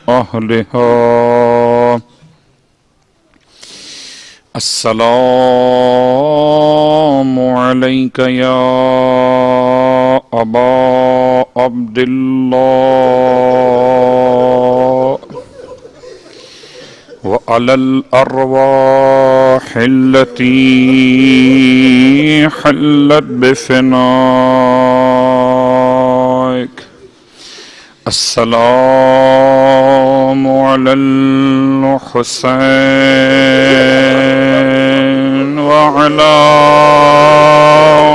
أهلها. السلام عليك يا أبا عبد الله وعلى الأرواح التي حلت بفنائك. السلام على الحسين وعلى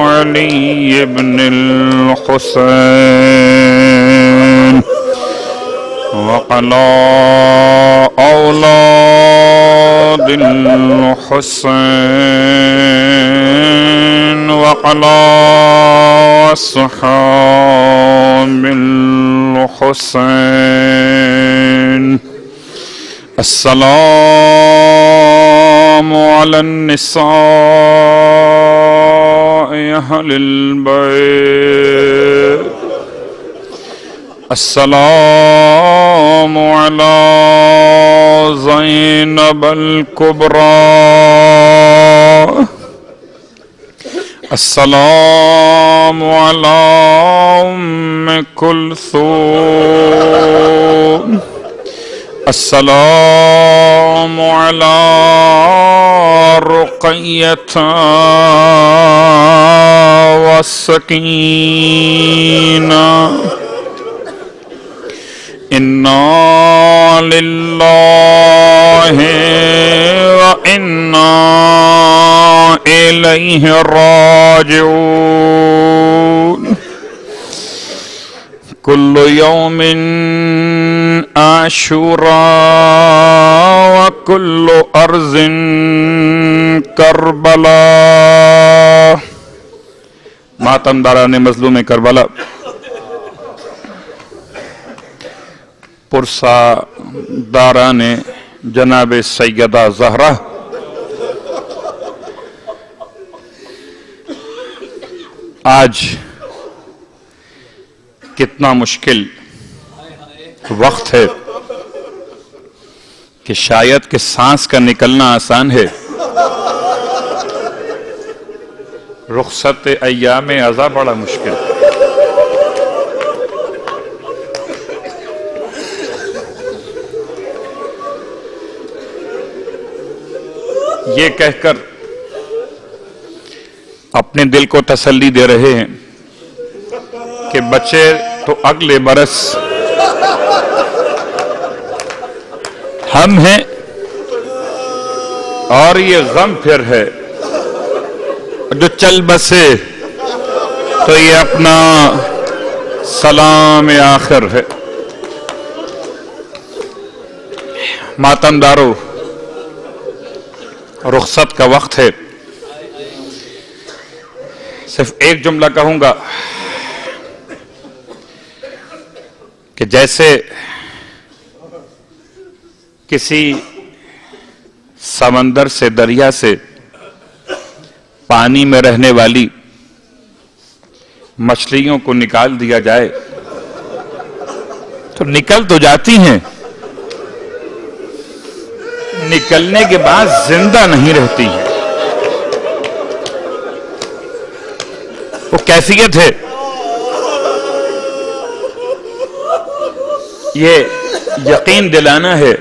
علي بن الحسين وعلى أولاد الحسين وعلى أصحاب الحسين. السلام على النساء أهل البيت. السلام على زينب الكبرى. السلام على أم كلثوم. السلام على رقية والسكينة. إنا لله وإنا إليه راجعون. كل يوم عاشوراء وكل أرض کربلا. ماتم داران مظلوم کربلا پرسا داران جناب سیدہ زہرا آج کتنا مشکل وقت ہے کہ شاید کہ سانس کا نکلنا آسان ہے، رخصت ایام عزا بڑا مشکل. یہ کہہ کر اپنے دل کو تسلی دے رہے ہیں کہ بچے تو اگلے برس ہم ہیں اور یہ غم پھر ہے جو چل بسے تو یہ اپنا سلام آخر ہے. ماتم دارو، رخصت کا وقت ہے. صرف ایک جملہ کہوں گا کہ جیسے کسی سمندر سے، دریا سے پانی میں رہنے والی مچھلیوں کو نکال دیا جائے تو نکل تو جاتی ہیں، نکلنے کے بعد زندہ نہیں رہتی ہیں. وہ کیفیت ہے. یہ یقین دلانا ہے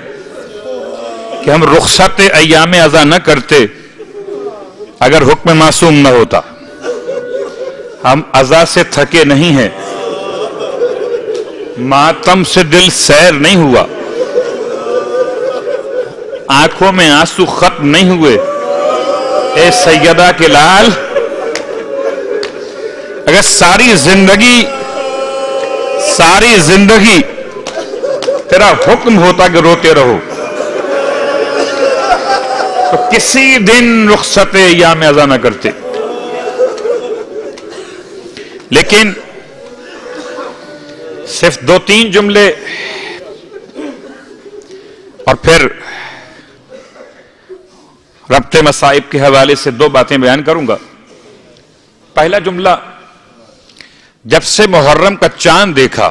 کہ ہم رخصت ایام عزا نہ کرتے اگر حکم معصوم نہ ہوتا. ہم عزا سے تھکے نہیں ہیں، ماتم سے دل سیر نہیں ہوا، آنکھوں میں آنسو ختم نہیں ہوئے. اے سیدہ کے لال، اگر ساری زندگی تیرا حکم ہوتا کہ روتے رہو تو کسی دن رخصت ایام عزا نہ کرتے. لیکن صرف 2-3 جملے اور پھر ربط مصائب کے حوالے سے 2 باتیں بیان کروں گا. پہلا جملہ، جب سے محرم کا چاند دیکھا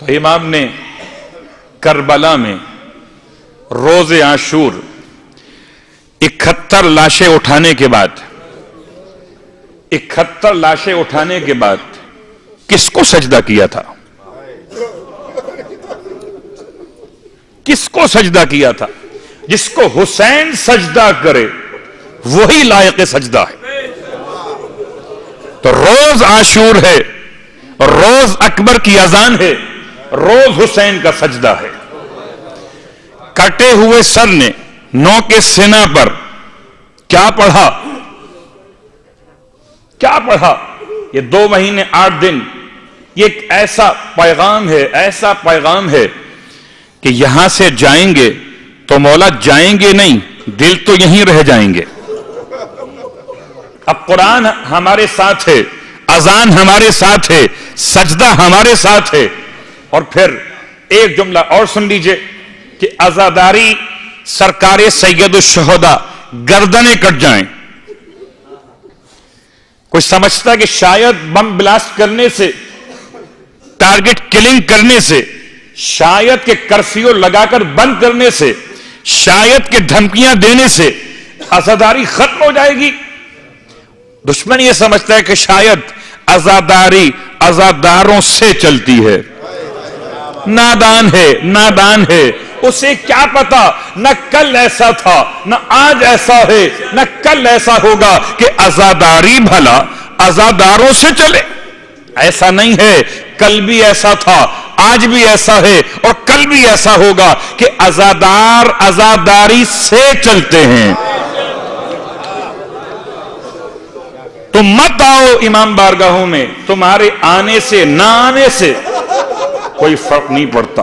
تو امام نے کربلا میں روز عاشور 71 لاشیں اٹھانے کے بعد کس کو سجدہ کیا تھا؟ کس کو سجدہ کیا تھا؟ جس کو حسین سجدہ کرے وہی لائق سجدہ ہے۔ تو روز عاشور ہے، روز اکبر کی اذان ہے، روز حسین کا سجدہ ہے۔ کٹے ہوئے سر نے نو کے سینہ پر کیا پڑھا؟ کیا پڑھا؟ یہ 2 مہینے 8 دن، یہ ایک ایسا پیغام ہے کہ یہاں سے جائیں گے تو مولا جائیں گے نہیں، دل تو یہیں رہ جائیں گے۔ اب قرآن ہمارے ساتھ ہے، اذان ہمارے ساتھ ہے، سجدہ ہمارے ساتھ ہے، اور پھر ایک جملہ اور سن لیجئے کہ عزاداری سرکار سید الشہداء گردنیں کٹ جائیں۔ کوئی سمجھتا ہے کہ شاید بم بلاسٹ کرنے سے، ٹارگٹ کلنگ کرنے سے، شاید کہ کرفیو لگا کر بند کرنے سے، شاید کہ دھمکیاں دینے سے عزاداری ختم ہو جائے گی۔ دشمن یہ سمجھتا ہے کہ شاید عزاداری عزاداروں سے چلتی ہے۔ نادان ہے، اسے کیا پتا نہ کل ایسا تھا، نہ آج ایسا ہے، نہ کل ایسا ہوگا کہ عزاداری بھلا عزاداروں سے چلے۔ ایسا نہیں ہے، کل بھی ایسا تھا، آج بھی ایسا ہے، اور کل بھی ایسا ہوگا کہ عزادار عزاداری سے چلتے ہیں۔ تم مت آؤ امام بارگاہوں میں، تمہارے آنے سے نہ آنے سے کوئی فرق نہیں پڑتا۔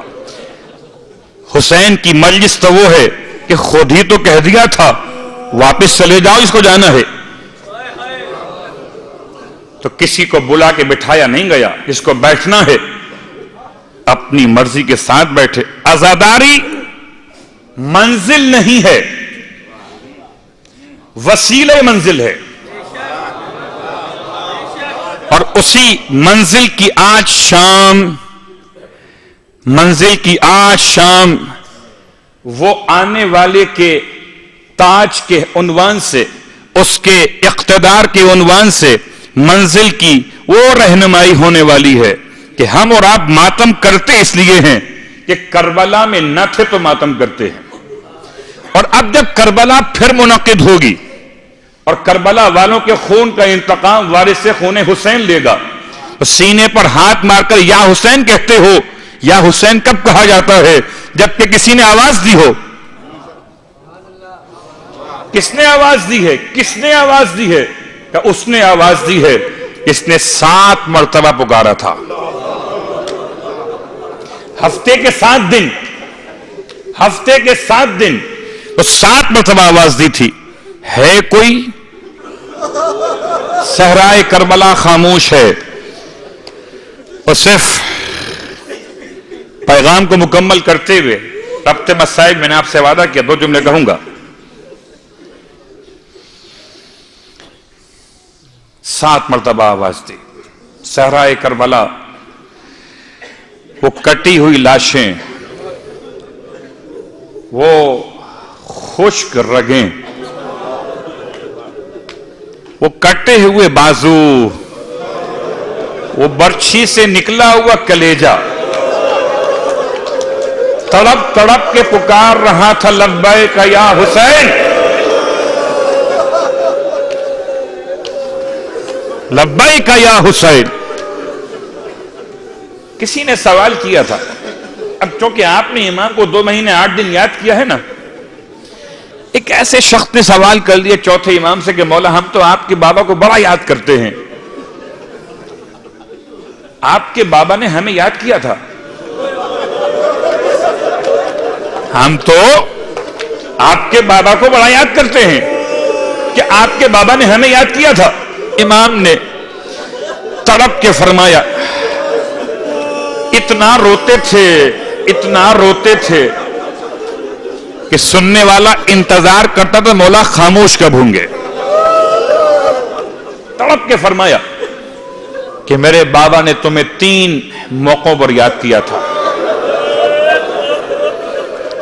حسین کی مجلس تو وہ ہے کہ خود ہی تو کہہ دیا تھا واپس چلے جاؤ، اس کو جانا ہے، تو کسی کو بلا کے بٹھایا نہیں گیا، اس کو بیٹھنا ہے، اپنی مرضی کے ساتھ بیٹھے۔ عزاداری منزل نہیں ہے، وسیلہ منزل ہے، اور اسی منزل کی آج شام وہ آنے والے کے تاج کے عنوان سے، اس کے اقتدار کے عنوان سے منزل کی وہ رہنمائی ہونے والی ہے کہ ہم اور آپ ماتم کرتے اس لیے ہیں کہ کربلا میں نہ تھے تو ماتم کرتے ہیں، اور اب جب کربلا پھر منعقد ہوگی اور کربلا والوں کے خون کا انتقام وارث خون حسین لے گا، تو سینے پر ہاتھ مار کر یا حسین کہتے ہو۔ یا حسین کب کہا جاتا ہے؟ جبکہ کسی نے آواز دی ہو۔ کس نے آواز دی ہے؟ کس نے آواز دی ہے؟ کہ اس نے آواز دی ہے، اس نے 7 مرتبہ پکارا تھا، ہفتے کے 7 دن تو 7 مرتبہ آواز دی تھی۔ ہے کوئی؟ صحرائے کربلا خاموش ہے، اور صرف پیغام کو مکمل کرتے ہوئے ربط مسائل میں نے آپ سے وعدہ کیا 2 جملے کہوں گا۔ 7 مرتبہ آواز دی، صحرائے کربلا، وہ کٹی ہوئی لاشیں، وہ خشک رگیں، وہ کٹے ہوئے بازو، وہ برچھی سے نکلا ہوا کلیجہ، تڑپ تڑپ کے پکار رہا تھا لبیک یا حسین، لبیک یا حسین۔ کسی نے سوال کیا تھا، اب چونکہ آپ نے امام کو 2 مہینے 8 دن یاد کیا ہے نا، ایک ایسے شخص نے سوال کر لیا چوتھے امام سے کہ مولا ہم تو آپ کے بابا کو بڑا یاد کرتے ہیں، آپ کے بابا نے ہمیں یاد کیا تھا؟ ہم تو آپ کے بابا کو بڑا یاد کرتے ہیں کہ آپ کے بابا نے ہمیں یاد کیا تھا۔ امام نے تڑپ کے فرمایا، اتنا روتے تھے کہ سننے والا انتظار کرتا تھا مولا خاموش کب ہوں گے۔ تڑپ کے فرمایا کہ میرے بابا نے تمہیں 3 موقعوں پر یاد کیا تھا.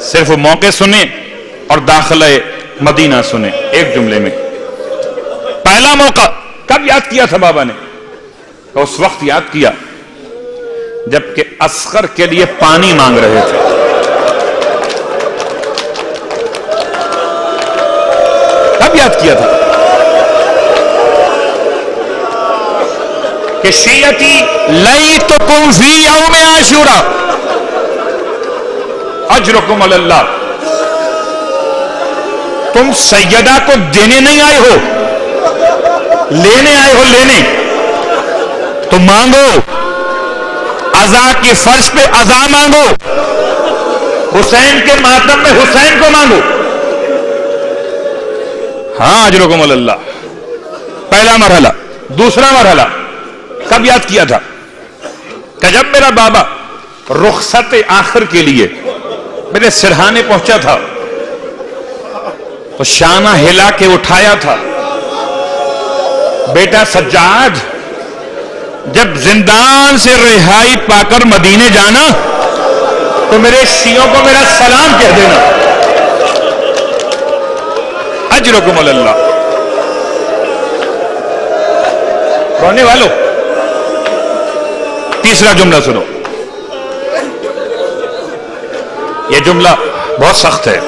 صرف موقع سنیں اور داخلہ مدینہ سنیں ایک جملے میں. پہلا موقع کب یاد کیا تھا بابا نے؟ اس وقت یاد کیا جبکہ اصغر کے لیے پانی مانگ رہے تھے. کب یاد کیا تھا؟ کہ شیعتی لیتکم فی یوم عاشوراء اجرکم علی اللہ. تم سیدہ کو دینے نہیں آئے ہو، لینے آئے ہو. لینے تو مانگو، عزا کی فرش پہ عزا مانگو، حسین کے ماتم میں حسین کو مانگو. ہاں اجرکم علی اللہ. پہلا مرحلہ. دوسرا مرحلہ کب یاد کیا تھا؟ کہ جب میرا بابا رخصت آخر کے لیے میرے سرہانے پہنچا تھا تو شانہ ہلا کے اٹھایا تھا. بیٹا سجاد، جب زندان سے رہائی پا کر مدینے جانا تو میرے شیعوں کو میرا سلام کہہ دینا. اجرکم علی اللہ. رونے والوں، تیسرا جملہ سنو. یہ جملہ بہت سخت ہے.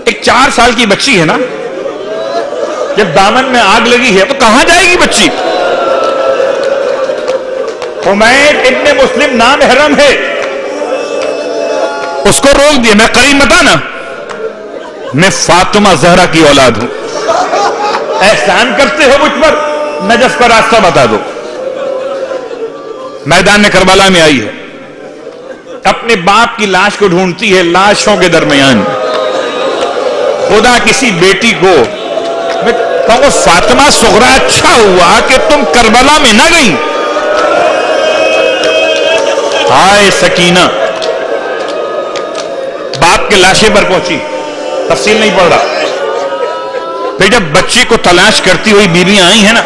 ایک 4 سال کی بچی ہے نا، جب دامن میں آگ لگی ہے تو کہاں جائے گی بچی؟ حمید ابن مسلم نامحرم ہے، اس کو روک دیا. میں قریب مت آنا، میں فاطمہ زہرا کی اولاد ہوں. احسان کرتے ہو مجھ پر، نجف کا راستہ بتا دو. میدان میں کربلا میں آئی ہے، اپنے باپ کی لاش کو ڈھونڈتی ہے لاشوں کے درمیان. خدا کسی بیٹی کو میں کہوں فاطمہ صغرا اچھا ہوا کہ تم کربلا میں نہ گئی. ہائے سکینہ، باپ کے لاشے پر پہنچی. تفصیل نہیں پڑھ رہا. پھر جب بچی کو تلاش کرتی ہوئی بیویاں آئی ہیں نا،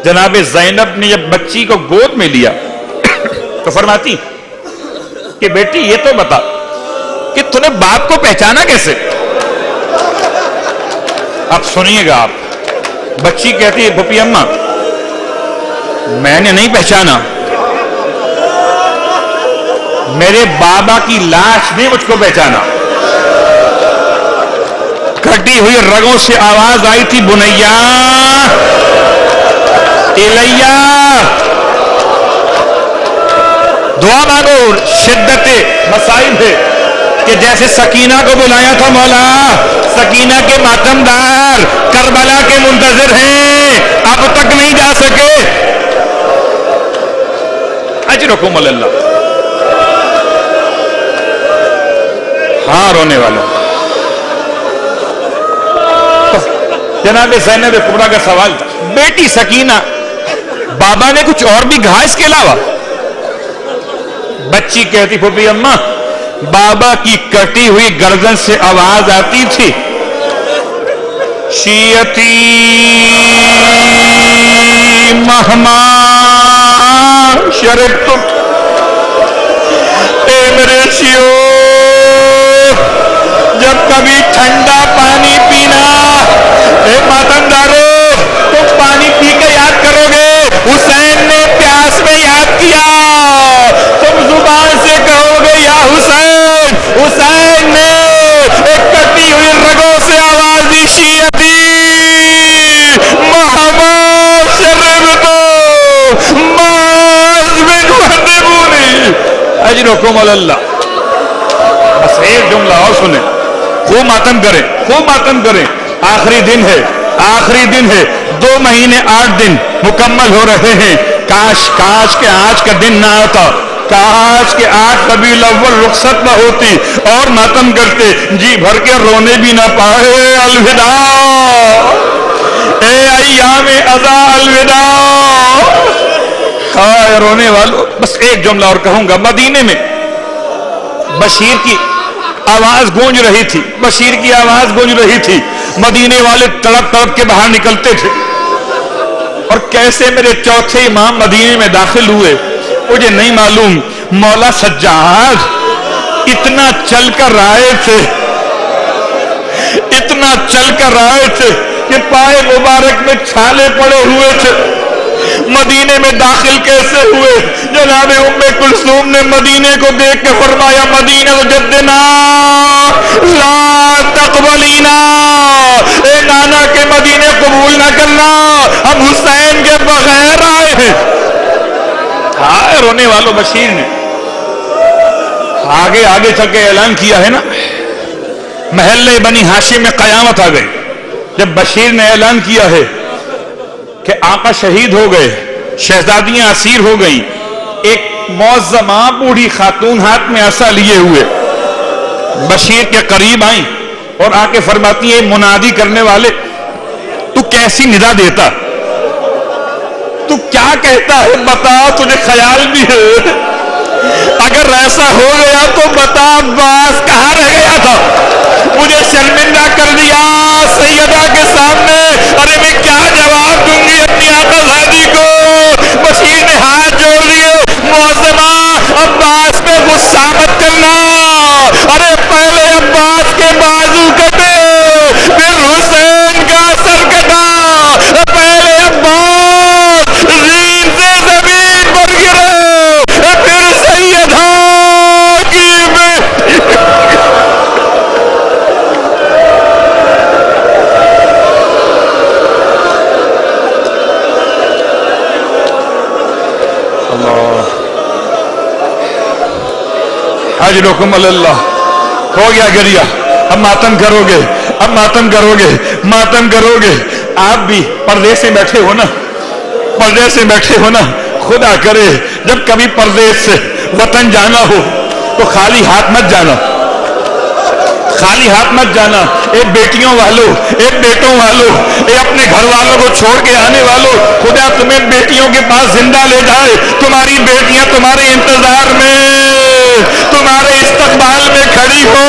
جناب زینب نے جب بچی کو گود میں لیا تو فرماتی کہ بیٹی یہ تو بتا کہ تو نے باپ کو پہچانا کیسے؟ اب سنیے گا آپ. بچی کہتی ہے پھپھی اماں میں نے نہیں پہچانا، میرے بابا کی لاش نے مجھ کو پہچانا. کٹی ہوئی رگوں سے آواز آئی تھی بنیا الیہ. دعا مانگو. شدت مصائب ہے کہ جیسے سکینہ کو بلایا تھا مولا، سکینہ کے ماتمدار کربلا کے منتظر ہیں، اب تک نہیں جا سکے. اجرکم علی اللہ. ہاں رونے والوں، جناب زینب کبریٰ کا سوال تھا. بیٹی سکینہ، بابا نے کچھ اور بھی کہا اس کے علاوہ؟ بچی کہتی پھوپھی اماں بابا کی کٹی ہوئی گردن سے آواز آتی تھی شیعتی مہما شربتم. اے میرے شیعو، جب کبھی ٹھنڈا پانی پینا، اے ماتمدارو تم پانی پی کے یاد کرو گے حسین نے پیاس میں یاد کیا. تم زبان سے کہو گے یا حسین، حسین نے ایک کٹی ہوئی رگوں سے آواز دی شیعتی مہما شربتم اجرکم علی اللہ. بس ایک جملہ اور سنیں، خوب ماتم کریں، خوب ماتم کریں. آخری دن ہے، آخری دن ہے. 2 مہینے 8 دن مکمل ہو رہے ہیں. کاش کاش کہ آج کا دن نہ آتا، کاش کہ 8 ربیع الاول رخصت نہ ہوتی اور ماتم کرتے، جی بھر کے رونے بھی نہ پائے. الوداع اے ایام عزا، الوداع. ہائے رونے والوں. بس ایک جملہ اور کہوں گا. مدینے میں بشیر کی آواز گونج رہی تھی، بشیر کی آواز گونج رہی تھی. مدینے والے تڑپ تڑپ کے باہر نکلتے تھے. اور کیسے میرے چوتھے امام مدینے میں داخل ہوئے مجھے نہیں معلوم. مولا سجاد اتنا چل کر آئے تھے، اتنا چل کر آئے تھے کہ پائے مبارک میں چھالے پڑے ہوئے تھے. مدینے میں داخل کیسے ہوئے؟ جناب ام کلثوم نے مدینے کو دیکھ کے فرمایا مدینہ جدنا لا تقبلینا، اے نانا کے مدینے قبول نہ کرنا، ہم حسین کے بغیر آئے ہیں. ہائے رونے والوں بشیر نے آگے آگے چل کے اعلان کیا ہے نا، محلے بنی ہاشم میں قیامت آ گئی. جب بشیر نے اعلان کیا ہے کہ آقا شہید ہو گئے، شہزادیاں اسیر ہو گئیں، ایک معظمہ بوڑھی خاتون ہاتھ میں عصا لیے ہوئے بشیر کے قریب آئیں اور آ کے فرماتی ہیں منادی کرنے والے تو کیسی ندا دیتا، تو کیا کہتا ہے بتا، تجھے خیال بھی ہے؟ اگر ایسا ہو گیا تو بتا عباس کہاں رہ گیا تھا؟ مجھے شرمندہ کر دیا سیدہ کے سامنے، ارے میں کیا جواب دوں گی اپنی آقا زادی کو؟ بشیر نے ہاتھ جوڑ لیے، معظمہ عباس پہ غصہ مت کرنا، ارے پہلے عباس کے بازو کٹے پھر حسین کا سر کٹا، پہلے عباس زمین سے زمین پر گرے پھر سیدہ کی اجرکم اللہ. ہو گیا گریا، اب ماتم کرو گے، اب ماتم کرو گے، ماتم کرو گے. آپ بھی پردیس سے بیٹھے ہو نا، پردیس سے بیٹھے ہو نا، خدا کرے جب کبھی پردیس سے وطن جانا ہو تو خالی ہاتھ مت جانا، خالی ہاتھ مت جانا. اے بیٹیوں والوں، اے بیٹوں والوں، اے اپنے گھر والوں کو چھوڑ کے آنے والوں، خدا تمہیں بیٹیوں کے پاس زندہ لے جائے. تمہاری بیٹیاں تمہارے انتظار میں، تمہارے استقبال میں کھڑی ہو.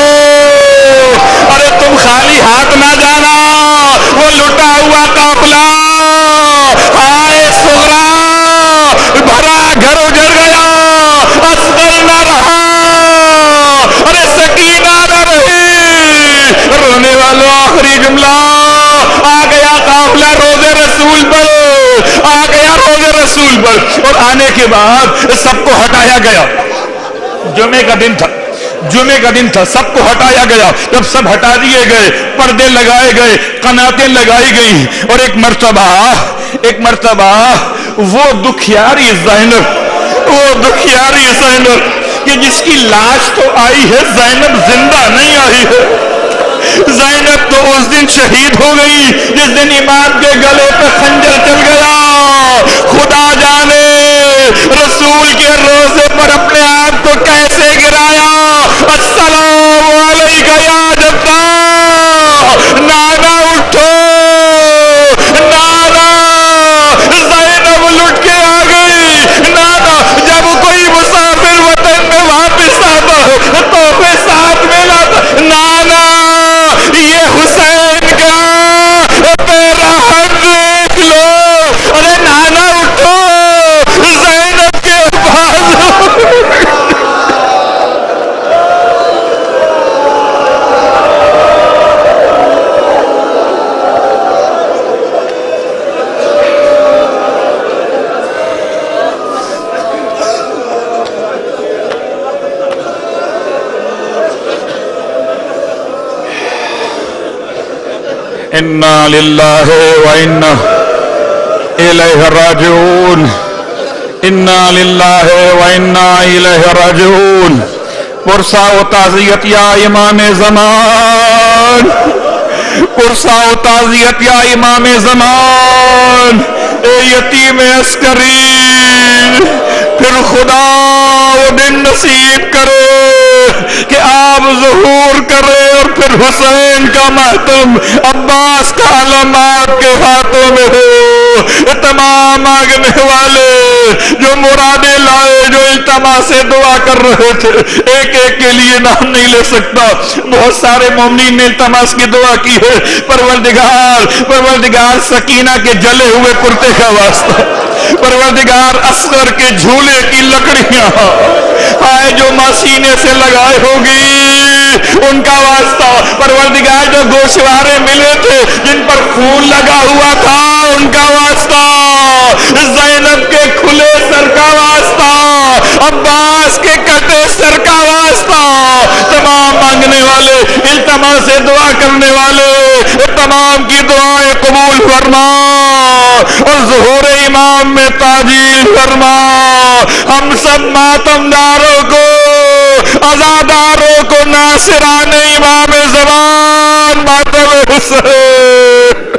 ارے تم خالی ہاتھ نہ جانا. وہ لٹا ہوا قافلہ ہائے صغرا بھرا گھر اجڑ گیا، اصغر نہ رہا، ارے سکینہ نہ رہی. رونے والوں آخری جملہ، آ گیا قافلہ روزے رسول پر، آ گیا روزے رسول پر. اور آنے کے بعد سب کو ہٹایا گیا. جمعے کا دن تھا، جمعے کا دن تھا، سب کو ہٹایا گیا. جب سب ہٹا دیے گئے، پردے لگائے گئے، قناتیں لگائی گئیں، اور ایک مرتبہ وہ دکھیاری زینب، وہ دکھیاری زینب کہ جس کی لاش تو آئی ہے، زینب زندہ نہیں آئی ہے. زینب تو اس دن شہید ہو گئی جس دن امام کے گلے پہ خنجر چل گیا. خدا جانے رسول کے روزے پر اپنے آپ کو کیسے گرایا. السلام علیکہ یا جدہ، نانا اٹھو، نانا زینب لٹ کے آ گئی. نانا جب کوئی مسافر وطن میں واپس آتا تو پھر ساتھ میں لاتا، نانا یہ حسین کا تیرا حق دیکھ لو. ارے نانا اٹھو، زینب کے پاس. انا للہ و انا الیہ راجعون، انا للہ و انا الیہ راجعون. پرسا و تعزیت یا امام زمان، پرسا و تعزیت یا امام زمان. اے یتیم عسکری، پھر خدا وہ دن نصیب کرے کہ آپ ظہور کرے اور پھر حسین کا ماتم، عباس کا علم آپ کے ہاتھوں میں ہو. تمام مانگنے والے جو مرادیں لائے، جو التما سے دعا کر رہے تھے. ایک ایک کے لیے نام نہیں لے سکتا. بہت سارے مومنین نے التماس کی دعا کی ہے. پروردگار سکینہ کے جلے ہوئے کرتے کا واسطہ, پروردگار اصغر کے جھولے کی لکڑیاں آئے جو ماں سینے سے لگائے ہوگی ان کا واسطہ, پروردگار جو گوشوارے ملے تھے جن پر خون لگا ہوا تھا ان کا واسطہ, زینب کے کھلے سر کا واسطہ, عباس کے کٹے سر کا واسطہ, تمام مانگنے والے, التما سے دعا کرنے والے تمام کی دعائیں قبول فرما اور ظہور امام میں تعجیل فرما. ہم سب ماتمداروں کو, عزاداروں کو ناصران امام زمان ماتم حسین